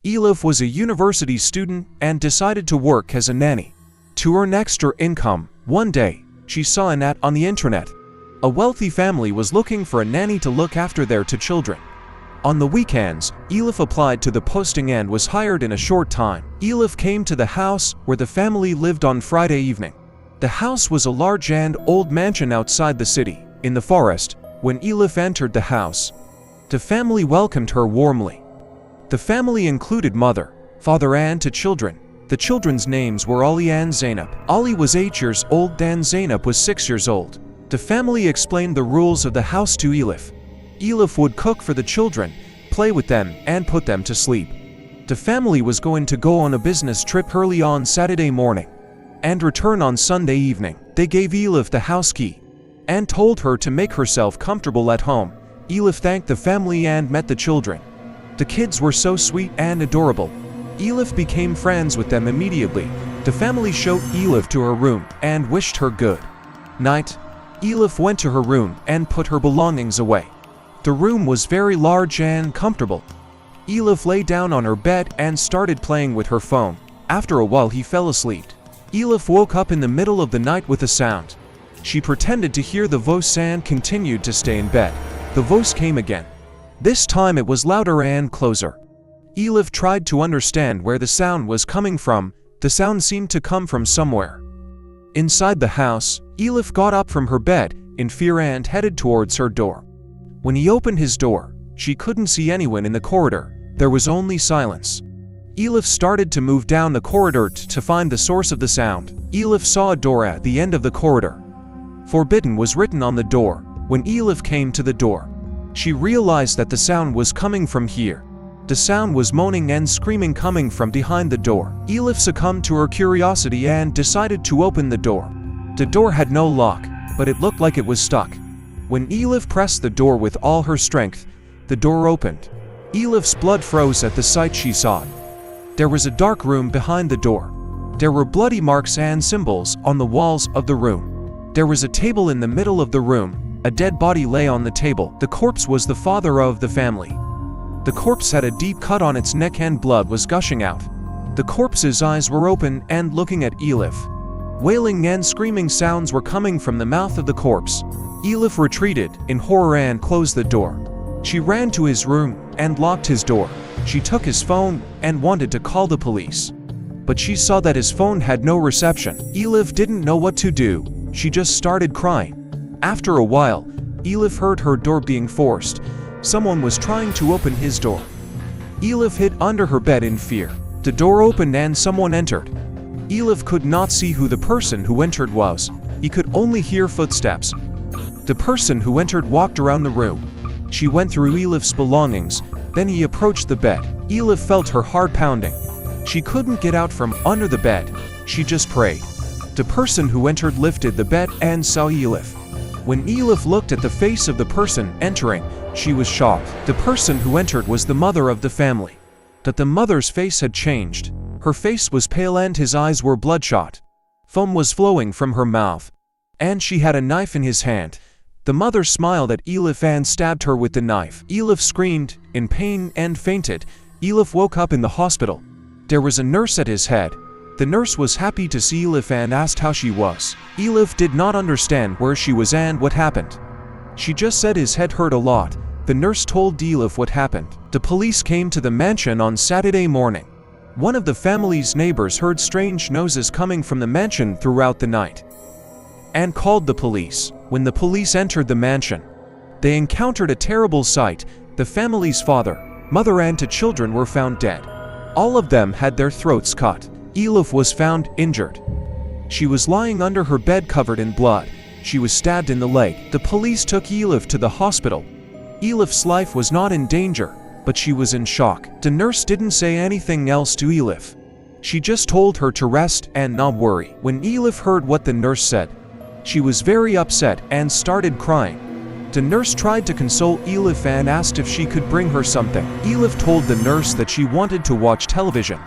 Elif was a university student and decided to work as a nanny. To earn extra income, one day, she saw an ad on the internet. A wealthy family was looking for a nanny to look after their two children. On the weekends, Elif applied to the posting and was hired in a short time. Elif came to the house where the family lived on Friday evening. The house was a large and old mansion outside the city, in the forest. When Elif entered the house, the family welcomed her warmly. The family included mother, father and two children. The children's names were Ali and Zainab. Ali was 8 years old and Zainab was 6 years old. The family explained the rules of the house to Elif. Elif would cook for the children, play with them, and put them to sleep. The family was going to go on a business trip early on Saturday morning and return on Sunday evening. They gave Elif the house key and told her to make herself comfortable at home. Elif thanked the family and met the children. The kids were so sweet and adorable. Elif became friends with them immediately. The family showed Elif to her room and wished her good night. Elif went to her room and put her belongings away. The room was very large and comfortable. Elif lay down on her bed and started playing with her phone. After a while he fell asleep. Elif woke up in the middle of the night with a sound. She pretended to hear the voice and continued to stay in bed. The voice came again. This time it was louder and closer. Elif tried to understand where the sound was coming from. The sound seemed to come from somewhere inside the house. Elif got up from her bed in fear and headed towards her door. When he opened his door, she couldn't see anyone in the corridor. There was only silence. Elif started to move down the corridor to find the source of the sound. Elif saw a door at the end of the corridor. Forbidden was written on the door. When Elif came to the door, she realized that the sound was coming from here. The sound was moaning and screaming coming from behind the door. Elif succumbed to her curiosity and decided to open the door. The door had no lock, but it looked like it was stuck. When Elif pressed the door with all her strength, the door opened. Elif's blood froze at the sight she saw. There was a dark room behind the door. There were bloody marks and symbols on the walls of the room. There was a table in the middle of the room. A dead body lay on the table. The corpse was the father of the family. The corpse had a deep cut on its neck and blood was gushing out. The corpse's eyes were open and looking at Elif. Wailing and screaming sounds were coming from the mouth of the corpse. Elif retreated in horror and closed the door. She ran to his room and locked his door. She took his phone and wanted to call the police, but she saw that his phone had no reception. Elif didn't know what to do. She just started crying. After a while, Elif heard her door being forced. Someone was trying to open his door. Elif hid under her bed in fear. The door opened and someone entered. Elif could not see who the person who entered was. He could only hear footsteps. The person who entered walked around the room. She went through Elif's belongings. Then he approached the bed. Elif felt her heart pounding. She couldn't get out from under the bed. She just prayed. The person who entered lifted the bed and saw Elif. When Elif looked at the face of the person entering, she was shocked. The person who entered was the mother of the family. But the mother's face had changed. Her face was pale and his eyes were bloodshot. Foam was flowing from her mouth, and she had a knife in his hand. The mother smiled at Elif and stabbed her with the knife. Elif screamed in pain and fainted. Elif woke up in the hospital. There was a nurse at his head. The nurse was happy to see Elif and asked how she was. Elif did not understand where she was and what happened. She just said his head hurt a lot. The nurse told Elif what happened. The police came to the mansion on Saturday morning. One of the family's neighbors heard strange noises coming from the mansion throughout the night and called the police. When the police entered the mansion, they encountered a terrible sight. The family's father, mother and two children were found dead. All of them had their throats cut. Elif was found injured. She was lying under her bed covered in blood. She was stabbed in the leg. The police took Elif to the hospital. Elif's life was not in danger, but she was in shock. The nurse didn't say anything else to Elif. She just told her to rest and not worry. When Elif heard what the nurse said, she was very upset and started crying. The nurse tried to console Elif and asked if she could bring her something. Elif told the nurse that she wanted to watch television.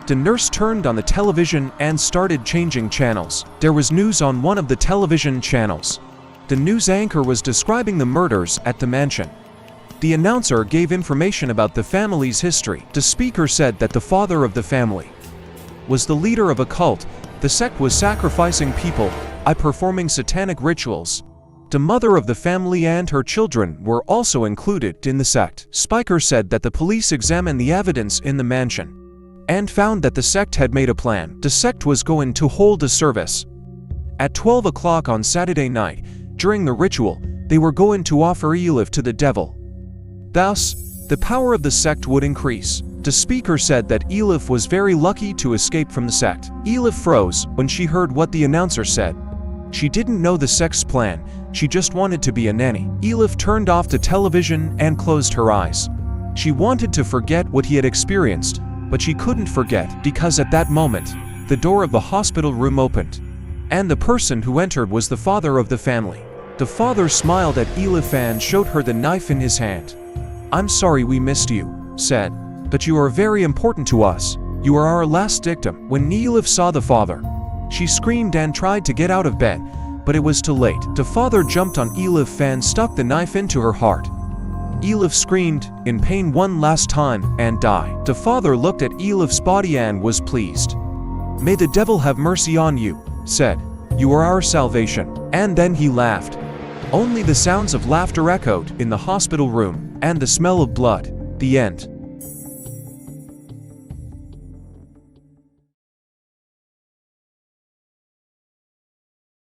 The nurse turned on the television and started changing channels. There was news on one of the television channels. The news anchor was describing the murders at the mansion. The announcer gave information about the family's history. The speaker said that the father of the family was the leader of a cult. The sect was sacrificing people by performing satanic rituals. The mother of the family and her children were also included in the sect. Spiker said that the police examined the evidence in the mansion and found that the sect had made a plan. The sect was going to hold a service at 12 o'clock on Saturday night. During the ritual, they were going to offer Elif to the devil. Thus, the power of the sect would increase. The speaker said that Elif was very lucky to escape from the sect. Elif froze when she heard what the announcer said. She didn't know the sect's plan, she just wanted to be a nanny. Elif turned off the television and closed her eyes. She wanted to forget what he had experienced, but she couldn't forget because at that moment, the door of the hospital room opened. And the person who entered was the father of the family. The father smiled at Elif and showed her the knife in his hand. "I'm sorry we missed you," said, "but you are very important to us. You are our last victim." When Elif saw the father, she screamed and tried to get out of bed, but it was too late. The father jumped on Elif and stuck the knife into her heart. Elif screamed in pain one last time and died. The father looked at Elif's body and was pleased. "May the devil have mercy on you," said. "You are our salvation." And then he laughed. Only the sounds of laughter echoed in the hospital room and the smell of blood. The end.